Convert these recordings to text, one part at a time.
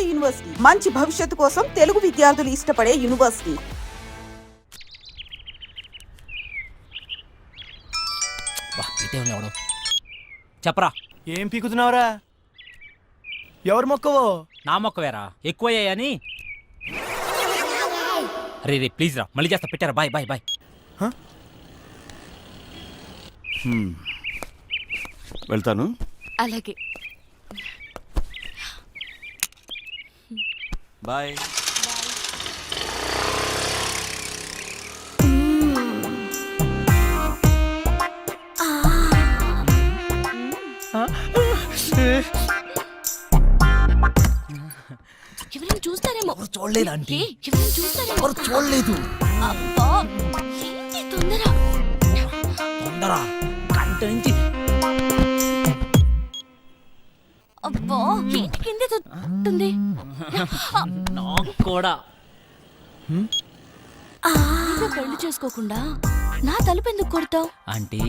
నాడు యూనివర్సిటీ మంచి భవిష్యత్తు కోసం తెలుగు విద్యార్థులు ఇష్టపడే యూనివర్సిటీ. చెప్పరా, ఏం పీకుతున్నావురా? ఎవరు మొక్కవో? నా మొక్కవేరా, ఎక్కువయ్యాయని. అరే రే ప్లీజ్ రా, మళ్ళీ చేస్తా, పెట్టారా. Bye bye bye. వెళ్తాను. అలాగే బాయ్. ఎవరైనా చూస్తారేమో. చూడలేదు ఆంటీ, ఎవరైనా చూస్తారేమో. చూడలేదు. అబ్బా ఏంటి తొందర తొందర, గంట నుంచి. అబ్బా ఏంటి కింద తొత్తుంది. నాకు కూడా. పెళ్లి చేసుకోకుండా నా తలుపు ఎందుకు కొడతావు? ఆంటీ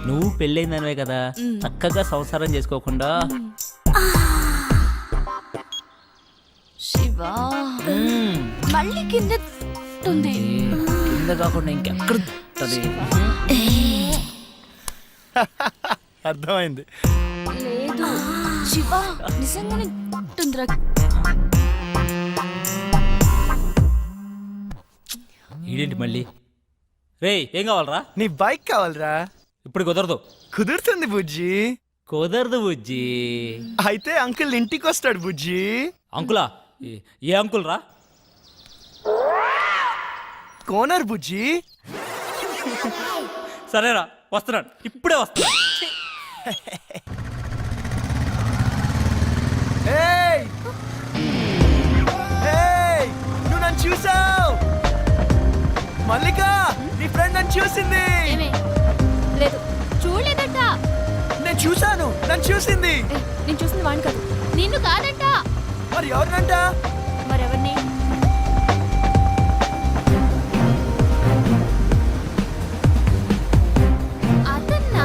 నువ్వు పెళ్ళైందనివే కదా, చక్కగా సంసారం చేసుకోకుండా. శివా మళ్ళీ కింద ఉంది. కింద కాకుండా ఇంకెక్కడ ఉంటది? అర్థమైంది. లేదు శివా, నిజంగానే ఉంటుందిరా. ఈడేంటి మళ్ళీ? రే ఏం కావాలరా? నీ బైక్ కావాలరా? ఇప్పుడు కుదరదు. కుదురుతుంది బుజ్జి. కుదరదు బుజ్జి. అయితే అంకుల్ ఇంటికి వస్తాడు బుజ్జి. అంకులా? ఏ అంకుల్ రా? కోనర్ బుజ్జి. సరేరా, వస్తున్నాడు, ఇప్పుడే వస్తున్నాడు. ఏయ్! ఏయ్! నువ్వు నన్ను చూసావు? మల్లిక, నీ ఫ్రెండ్ నన్ను చూసింది. లేదు చూడలేదంట. నేను చూసాను, నన్ను చూసింది. నేను చూసింది వాడిని కాదు, నిన్ను కాదంట. మరి ఎవరినంట? మరెవరిని? అదన్నా.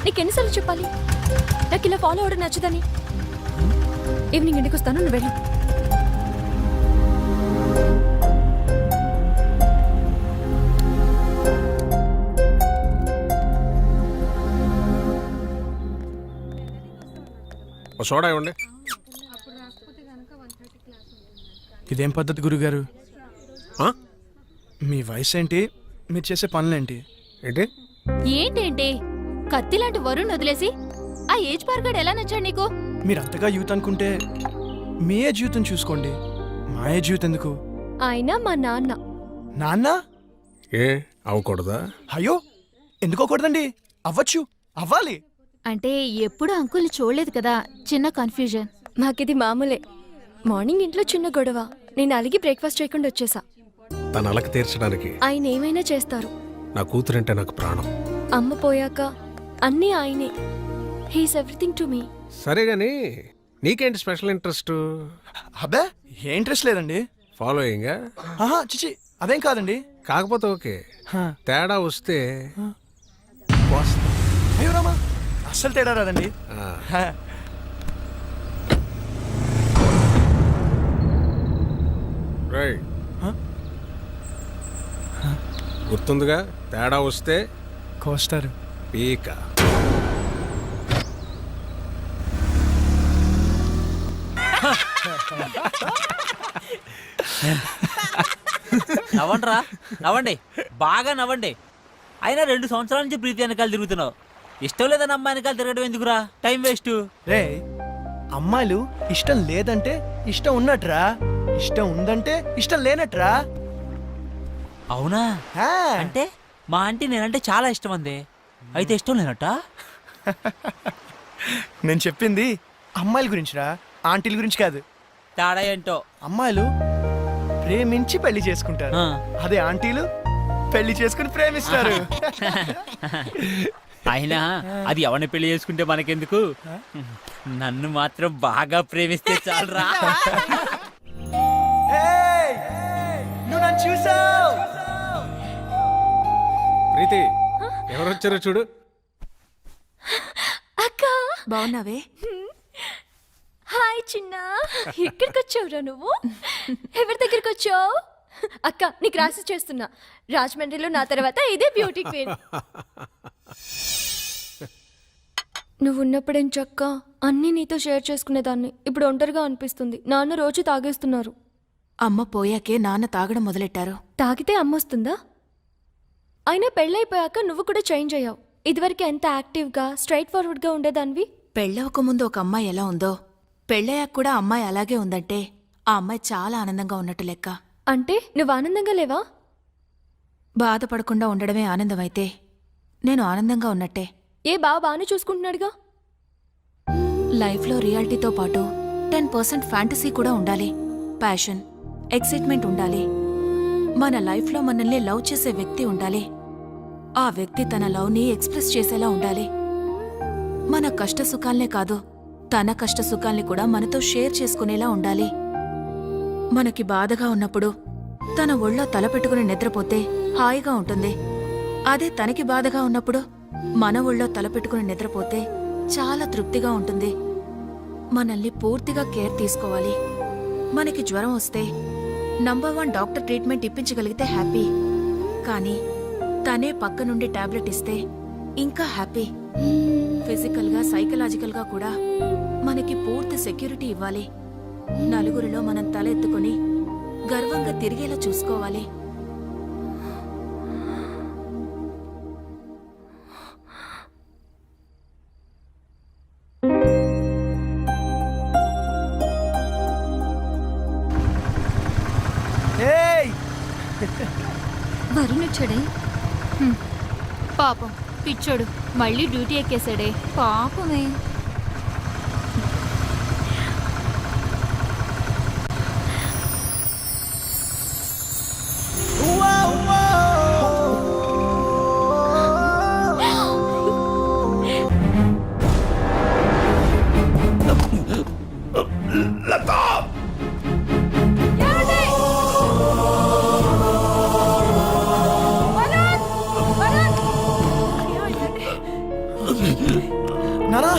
నీకెన్నిసార్లు చెప్పాలి నాకు ఇలా ఫాలో అవడం నచ్చదని? ఈవినింగ్ ఇంటికి వస్తాను, నువ్వు వెళ్ళు. సోడా ఇవ్వండి. ఇదేం పద్ధతి గురుగారు? మీ వయసు ఏంటి, మీరు చేసే పనులేంటి? ఏంటి ఏంటేంటి కత్తి లాంటి వరుణ్ వదిలేసి ఆ ఏజ్ పార్గాడు ఎలా నచ్చాడు నీకు? మీరు అంతగా యూత్ అనుకుంటే మీ ఏ జీవితం చూసుకోండి, మా ఏ జీవితం ఎందుకు? ఆయన మా నాన్న. నాన్న? ఏ అవ్వకూడదా? అయ్యో ఎందుకోకూడదండి, అవ్వచ్చు, అవ్వాలి. అంటే ఎప్పుడు అంకుల్ని చూడలేదు కదా, చిన్న కన్ఫ్యూజన్. మాకిది మామూలే. మార్నింగ్ ఇంట్లో చిన్న గొడవ, నేను అలిగి బ్రేక్ఫాస్ట్ చేయకుండా వచ్చేసా. తన అలక తీర్చడానికి ఆయన ఏమైనా చేస్తారు. నా కూతురంటే నాకు ప్రాణం. అమ్మ పోయాక అన్నీ ఆయనే. He's everything to me. సరే గాని నీకేంటి స్పెషల్ ఇంట్రెస్ట్? అబ్బే ఏ ఇంట్రెస్ట్ లేదండి. ఫాలోయింగ్? ఆహా చిచి, అదేం కాదండి. కాకపోతే ఓకే, హా. తేడా వస్తే అయ్యో రామా, అస్సలు తేడా రాదండి. హా. రైట్. గుర్తుందిగా, తేడా వస్తే కోస్తారు. పీక. నవ్వండిరా, నవ్వండి, బాగా నవ్వండి. అయినా 2 సంవత్సరాల నుంచి ప్రీతి వెనకాల తిరుగుతున్నావు. ఇష్టం లేదని అమ్మాయి వెనకాల తిరగడం ఎందుకురా? Time waste. రే, అమ్మాయిలు ఇష్టం లేదంటే ఇష్టం ఉన్నట్రా, ఇష్టం ఉందంటే ఇష్టం లేనట్రా. అవునా? హా. అంటే మా ఆంటీ నేనంటే చాలా ఇష్టం అంది, అయితే ఇష్టం లేనట్ట? నేను చెప్పింది అమ్మాయిల గురించిరా, ఆంటీల గురించి కాదు. తేడా ఏంటో. అమ్మాయిలు ప్రేమించి పెళ్లి చేసుకుంటారు, ఆ. అదే ఆంటీలు పెళ్లి చేసుకుని ప్రేమిస్తారు. అయినా అది ఎవరిని పెళ్లి చేసుకుంటే మనకెందుకు, నన్ను మాత్రం బాగా ప్రేమిస్తే చాలరా. నువ్వు నన్ను చూసావు. ప్రీతి ఎవరొచ్చారో చూడు. అక్క బాగున్నావే? హాయ్ చిన్న, ఎక్కడికి వచ్చావురా నువ్వు? ఎవరి దగ్గరికి వచ్చావు? అక్క నీకు రాసి చేస్తున్నా, రాజమండ్రిలో నా తర్వాత ఇదే బ్యూటీ క్వీన్. నువ్వు ఉన్నప్పుడేం చక్క అన్నీ నీతో షేర్ చేసుకునేదాన్ని, ఇప్పుడు ఒంటరిగా అనిపిస్తుంది. నాన్న రోజు తాగేస్తున్నారు. అమ్మ పోయాకే నాన్న తాగడం మొదలెట్టారు. తాగితే అమ్మొస్తుందా? అయినా పెళ్ళైపోయాక నువ్వు కూడా చేంజ్ అయ్యావు. ఇదివరకు ఎంత యాక్టివ్గా స్ట్రైట్ ఫార్వర్డ్గా ఉండేదానివి. పెళ్ళవక ముందు ఒక అమ్మాయి ఎలా ఉందో, పెళ్ళయ్యాక కూడా అమ్మాయి అలాగే ఉందంటే ఆ అమ్మాయి చాలా ఆనందంగా ఉన్నట్టు లెక్క. అంటే నువ్వు ఆనందంగా లేవా? బాధపడకుండా ఉండడమే ఆనందమైతే నేను ఆనందంగా ఉన్నట్టే. ఏ బాగానే చూసుకుంటున్నాడుగా. లైఫ్లో రియాలిటీతో పాటు 10% ఫ్యాంటసీ కూడా ఉండాలి. ప్యాషన్, ఎక్సైట్మెంట్ ఉండాలి. మన లైఫ్లో మనల్ని లవ్ చేసే వ్యక్తి ఉండాలి. ఆ వ్యక్తి తన లవ్ని ఎక్స్ప్రెస్ చేసేలా ఉండాలి. మన కష్ట సుఖాల్నే కాదు, తన కష్ట సుఖాల్ని కూడా మనతో షేర్ చేసుకునేలా ఉండాలి. మనకి బాధగా ఉన్నప్పుడు తన ఒళ్ళో తలపెట్టుకుని నిద్రపోతే హాయిగా ఉంటుంది. అదే తనకి బాధగా ఉన్నప్పుడు మన ఒళ్ళో తలపెట్టుకుని నిద్రపోతే చాలా తృప్తిగా ఉంటుంది. మనల్ని పూర్తిగా కేర్ తీసుకోవాలి. మనకి జ్వరం వస్తే నంబర్ 1 డాక్టర్ ట్రీట్మెంట్ ఇప్పించగలిగితే హ్యాపీ. కానీ తనే పక్క నుండి టాబ్లెట్ ఇస్తే ఇంకా హ్యాపీ. ఫిజికల్గా సైకలాజికల్గా కూడా మనకి పూర్తి సెక్యూరిటీ ఇవ్వాలి. నలుగురిలో మనం తల ఎత్తుకుని గర్వంగా తిరిగేలా చూసుకోవాలి. ఏయ్ వరుణ్ వచ్చాడే. పాపం పిచ్చోడు మళ్ళీ డ్యూటీ ఎక్కేశాడే. పాపమే. నానా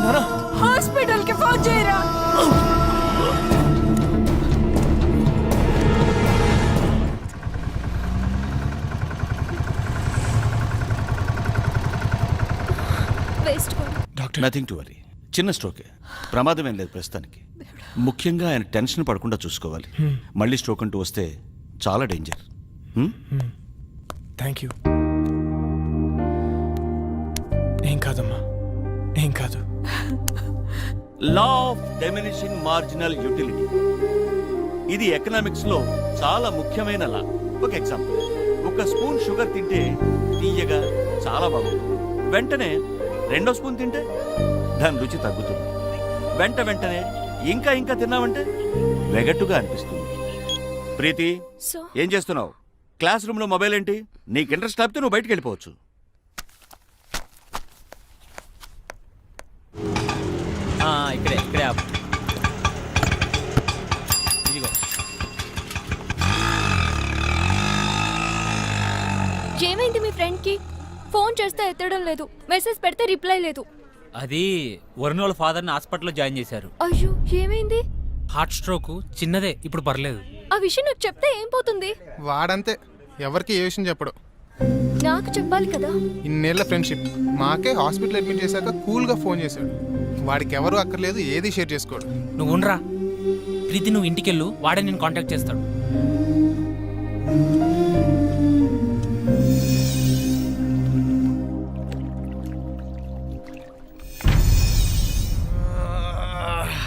నానా హాస్పిటల్ కి ఫోన్ చేయరా. వేస్ట్. నథింగ్ టు వరీ, చిన్న స్ట్రోకే, ప్రమాదం ఏం లేదు ప్రస్తుతానికి. ముఖ్యంగా ఆయన టెన్షన్ పడకుండా చూసుకోవాలి. మళ్ళీ స్ట్రోక్ అంటూ వస్తే చాలా డేంజర్. Thank you. ఏం కాదమ్మా, ఏం కాదు. Law of diminishing marginal utility, ఇది ఎకనామిక్స్ లో చాలా ముఖ్యమైన లా. ఒక ఎగ్జాంపుల్, ఒక స్పూన్ షుగర్ తింటే తీయగా చాలా బాగుంటుంది. వెంటనే 2వ స్పూన్ తింటే దాని రుచి తగ్గుతుంది. వెంటనే ఇంకా ఇంకా తిన్నామంటే వెగట్టుగా అనిపిస్తుంది. ప్రీతి, సో ఏం చేస్తున్నావు? క్లాస్ రూమ్ లో మొబైల్ ఏంటి? నీకు ఇంట్రెస్ట్ లేకపోతే నువ్వు బయటికి వెళ్ళిపోవచ్చు. ఇక్కడే ఇక్కడే ఆపు. ఇదిగో. ఏమైంది మీ ఫ్రెండ్ కి? ఫోన్ చేస్తే ఎత్తడం లేదు, మెసేజ్ పెడితే రిప్లై లేదు. అది వరుణ్ వాళ్ళ ఫాదర్ని హాస్పిటల్లో జాయిన్ చేశారు. అయ్యో ఏమైంది? హార్ట్ స్ట్రోక్ చిన్నదే, ఇప్పుడు పర్లేదు. ఆ విషయం నాకు చెప్తే ఏం పోతుంది? వాడంతే, ఎవరికి ఏ విషయం చెప్పడు. నాకు చెప్పాలి కదా. ఇన్నేళ్ల ఫ్రెండ్షిప్, మాకే హాస్పిటల్ అడ్మిట్ చేశాక కూల్గా ఫోన్ చేశాడు. వాడికి ఎవరు అక్కర్లేదు, ఏది షేర్ చేసుకోడు. నువ్వు ఉండరా ప్రీతి, నువ్వు ఇంటికెళ్ళు, వాడే నేను కాంటాక్ట్ చేస్తాడు.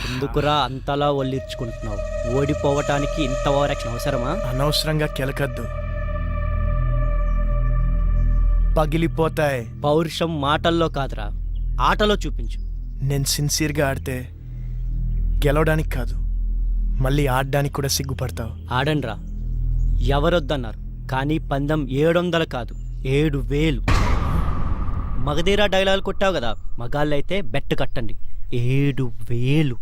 ఎందుకురా అంతలా ఒళ్ళిర్చుకుంటున్నావు? ఓడిపోవటానికి ఇంత ఓవరాక్షన్ అవసరమా? అనవసరంగా కెలకద్దు, పగిలిపోతాయి. పౌరుషం మాటల్లో కాదురా, ఆటలో చూపించు. నేను సిన్సియర్గా ఆడితే గెలవడానికి కాదు, మళ్ళీ ఆడడానికి కూడా సిగ్గుపడతావు. ఆడండ్రా, ఎవరొద్దన్నారు, కానీ పందెం 700 కాదు 7,000. మగధీరా డైలాగ్ కొట్టావు కదా, మగాళ్ళైతే బెట్ కట్టండి 7,000.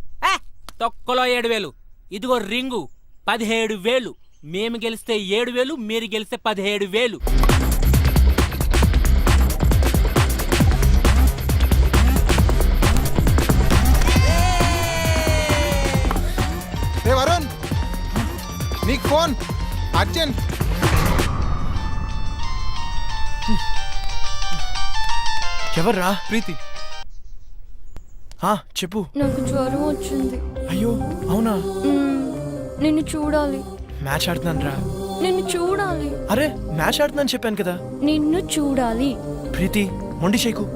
తొక్కలో 7,000. ఇదిగో రింగు 17,000. మేము గెలిస్తే 7,000, మీరు గెలిస్తే 17,000. రే వరుణ్, నీకు ఫోన్ అర్జెంట్. ఎవర్రా? ప్రీతి, చెప్పు. నాకు జ్వరం వచ్చింది. అయ్యో అవునా? నిన్ను చూడాలి. మ్యాచ్ ఆడుతున్నాను రా. నిన్ను చూడాలి. అరే మ్యాచ్ ఆడుతున్నాను చెప్పాను కదా. నిన్ను చూడాలి. ప్రీతి మొండి చేయకు,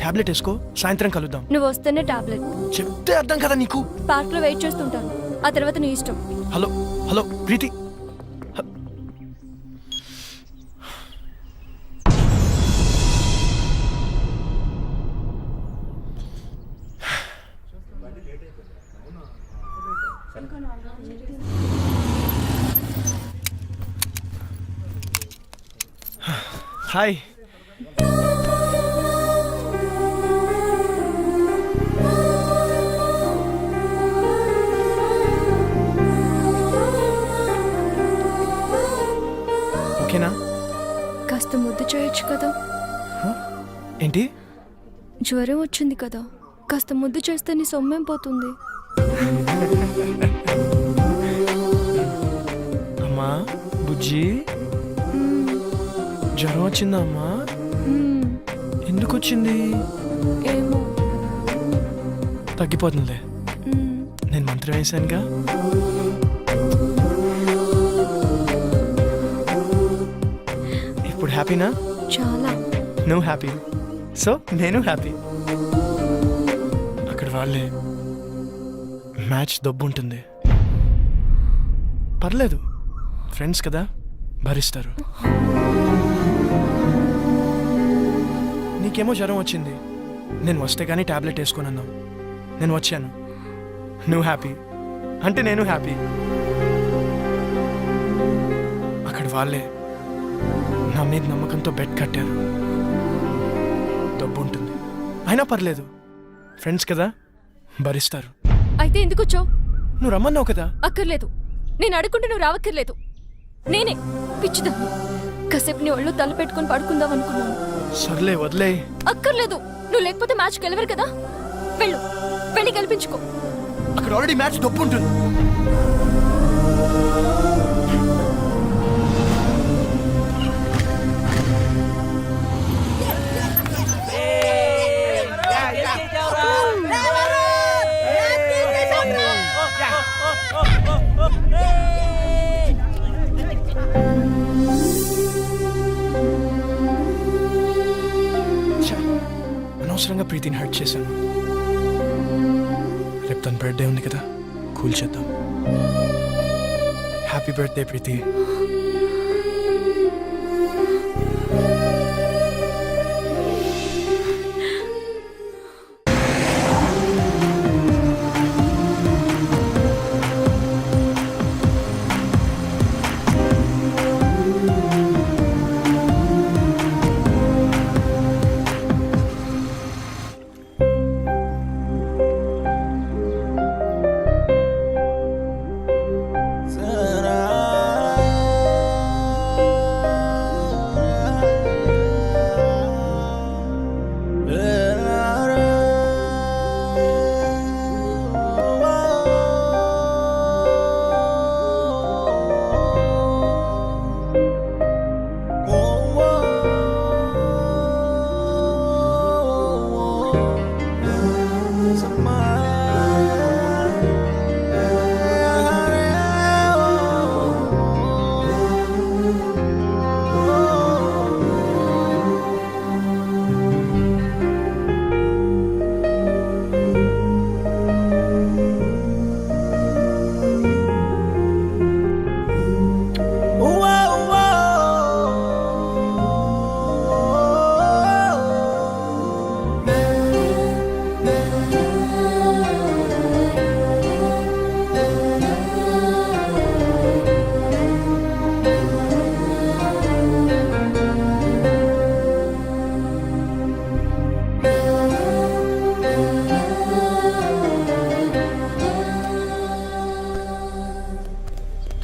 టాబ్లెట్ వేసుకో, సాయంత్రం కలుద్దాం. నువ్వు వస్తేనే టాబ్లెట్. చెప్తే అర్థం కదా నీకు. పార్క్ లో వెయిట్ చేస్తుంటాను, ఆ తర్వాత నీ ఇష్టం. హలో హలో ప్రీతి. హాయ్. ఓకేనా? కాస్త ముద్దు చేయొచ్చు కదా. ఏంటి? జ్వరం వచ్చింది కదా, కాస్త ముద్దు చేస్తే నీ సొమ్మేం పోతుంది. అమ్మా బుజ్జి, జ్వరం వచ్చిందా అమ్మా? ఎందుకు వచ్చింది? ఏమో. తగ్గిపోతుందిలే, నేను మంత్రం వేసానుగా. ఇప్పుడు హ్యాపీనా? చాలా. నువ్వు హ్యాపీ, సో నేను హ్యాపీ. అక్కడ వాళ్ళే మ్యాచ్ దబ్బు ఉంటుంది, పర్లేదు, ఫ్రెండ్స్ కదా, భరిస్తారు. నీకేమో జ్వరం వచ్చింది, నేను వస్తే కానీ టాబ్లెట్ వేసుకున్నాను, నేను వచ్చాను, నువ్వు హ్యాపీ అంటే నేను హ్యాపీ. అక్కడ వాళ్ళే నా మీద నమ్మకంతో బెట్ కట్టారు, డబ్బు ఉంటుంది, అయినా పర్లేదు, ఫ్రెండ్స్ కదా, భరిస్తారు. అయితే ఎందుకు వచ్చావు? నువ్వు రమ్మన్నావు కదా. అక్కర్లేదు, నేను అడుగుంటే నువ్వు రావక్కర్లేదు. నేనే పిచ్చిదాన్ని, కాసేపు నీ ఒళ్ళు తల పెట్టుకుని పడుకుందాం అనుకున్నాను. సర్లే వదిలే. అక్కర్లేదు, నువ్వు లేకపోతే మ్యాచ్ గెలవరు కదా. వెళ్ళు, వెళ్ళి గెలిపించుకో. అక్కడ ఆల్రెడీ మ్యాచ్ డబ్బు ఉంటుంది. అనవసరంగా ప్రీతిని హర్ట్ చేశాను. రేపు తన బర్త్డే ఉంది కదా, కూల్ చేద్దాం. హ్యాపీ బర్త్డే ప్రీతి.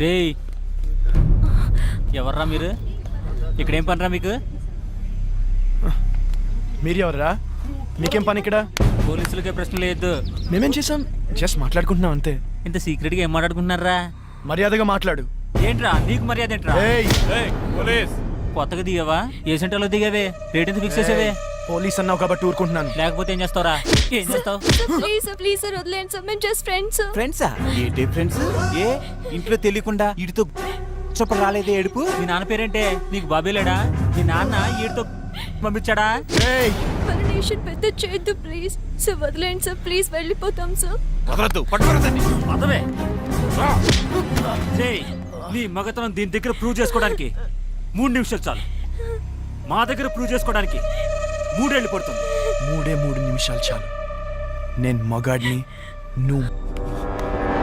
రేయ్ ఎవర్రా మీరు? ఇక్కడేం పనిరా మీకు? మీరు ఎవర్రా? మీకేం పని ఇక్కడ? పోలీసులకే ప్రశ్న లేదు. మేమేం చేసాం? జస్ట్ మాట్లాడుకుంటున్నాం అంతే. ఇంత సీక్రెట్గా ఏం మాట్లాడుకుంటున్నారా? మర్యాదగా మాట్లాడు. ఏంట్రా నీకు మర్యాద ఏంట్రా? పోలీస్ కొత్తగా దిగావా? ఏ సెంటర్లో దిగావే? రేట్ ఎంత ఫిక్స్ చేసేవే? పోలీస్ అన్నావు కాబట్టి ఊరుకుంటున్నాను. లేకపోతే ఏం చేస్తావురా? ఏం చేస్తావు? ప్లీజ్ సార్ వదిలేండి సార్, మేము జస్ట్ ఫ్రెండ్స్. ఫ్రెండ్సా? ఏంటి ఫ్రెండ్స్? ఏ ఇంట్లో తెలియకుండా వీడితో చొప్ప రాలేదే ఏడుపు? మీ నాన్న పేరేంటే? నీకు బాబే లేడా? మీ నాన్న ఈడితో పంపించాడా? పర్మిషన్ పెద్ద చేయొద్దు ప్లీజ్ సార్, వదిలేండి సార్ ప్లీజ్, వెళ్ళిపోతాం సార్. వదలొద్దు, పట్టుకోరదండి. అదవే నీ మగతనం దీని దగ్గర ప్రూవ్ చేసుకోవడానికి 3 నిమిషాలు చాలు. మా దగ్గర ప్రూవ్ చేసుకోవడానికి 3 ఏళ్ళు పడుతుంది. 3 నిమిషాలు చాలు. నేను మగాడిని, నువ్వు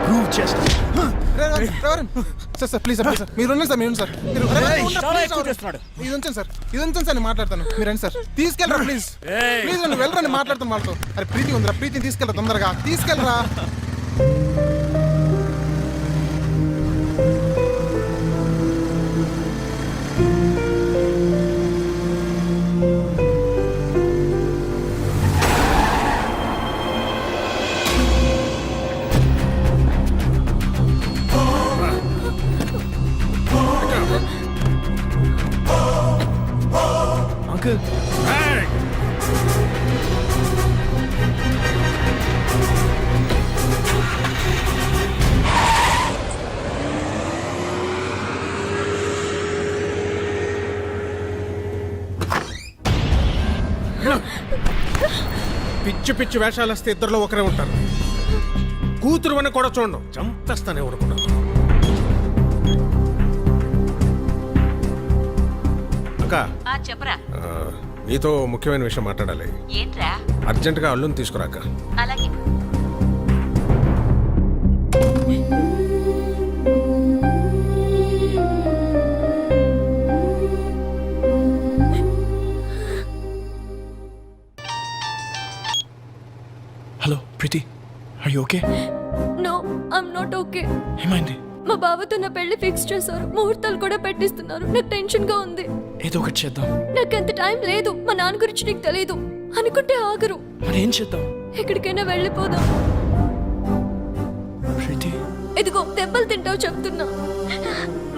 ప్రూవ్ చేస్తా. సార్ సార్ ప్లీజ్ సార్, మీరు ఉండండి సార్, మీరు ఉండండి సార్, మీరు చాలా ఎక్కువ చేస్తున్నాడు. ఇది ఉంచండి సార్, ఇది ఉంచండి సార్, నేను మాట్లాడతాను. మీరు రండి సార్, తీసుకెళ్ళరా ప్లీజ్, ప్లీజ్ రండి, వెళ్ళరండి, మాట్లాడతాను వాళ్ళతో. అరే ప్రీతి ఉందిరా, ప్రీతిని తీసుకెళ్ళరా, తొందరగా తీసుకెళ్ళరా. అంకుల్ పిచ్చి పిచ్చి వేషాలు వస్తే ఇద్దరులో ఒకరే ఉంటారు. కూతురు అని కూడా చూడండి, చంపేస్తానే ఊరుకున్నాను. అక్క చెప్పరా. నీతో ముఖ్యమైన విషయం మాట్లాడాలి. ఏంట్రా? అర్జెంటుగా అల్లుని తీసుకురాక. అలాగే. Hello Preethi, are you okay? No I'm not okay. ఏమైంది? మా బావతో నా పెళ్లి ఫిక్స్ చేశారు, ముహూర్తాలు కూడా పెట్టిస్తున్నారు. నాకు టెన్షన్ గా ఉంది. ఏదో ఒకటి చేద్దాం. నాకు అంత టైం లేదు. మా నాన్న గురించి నీకు తెలియదు అనుకుంటే ఆగరు. మరి ఏం చేద్దాం? ఎక్కడికైనా వెళ్ళిపోదాం. ప్రీతి, ఇదిగో దెబ్బలు తింటావు చెప్తున్నా.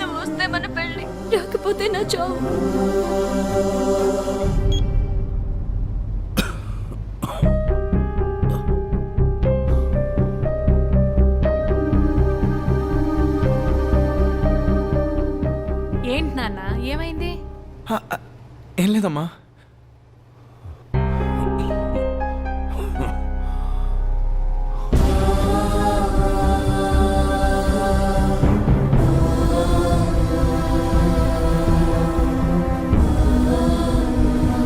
నువ్వు వస్తే మన పెళ్లి, రాకపోతే నా చావు. ఏంటి నాన్న, ఏమైంది? ఏం లేదమ్మా.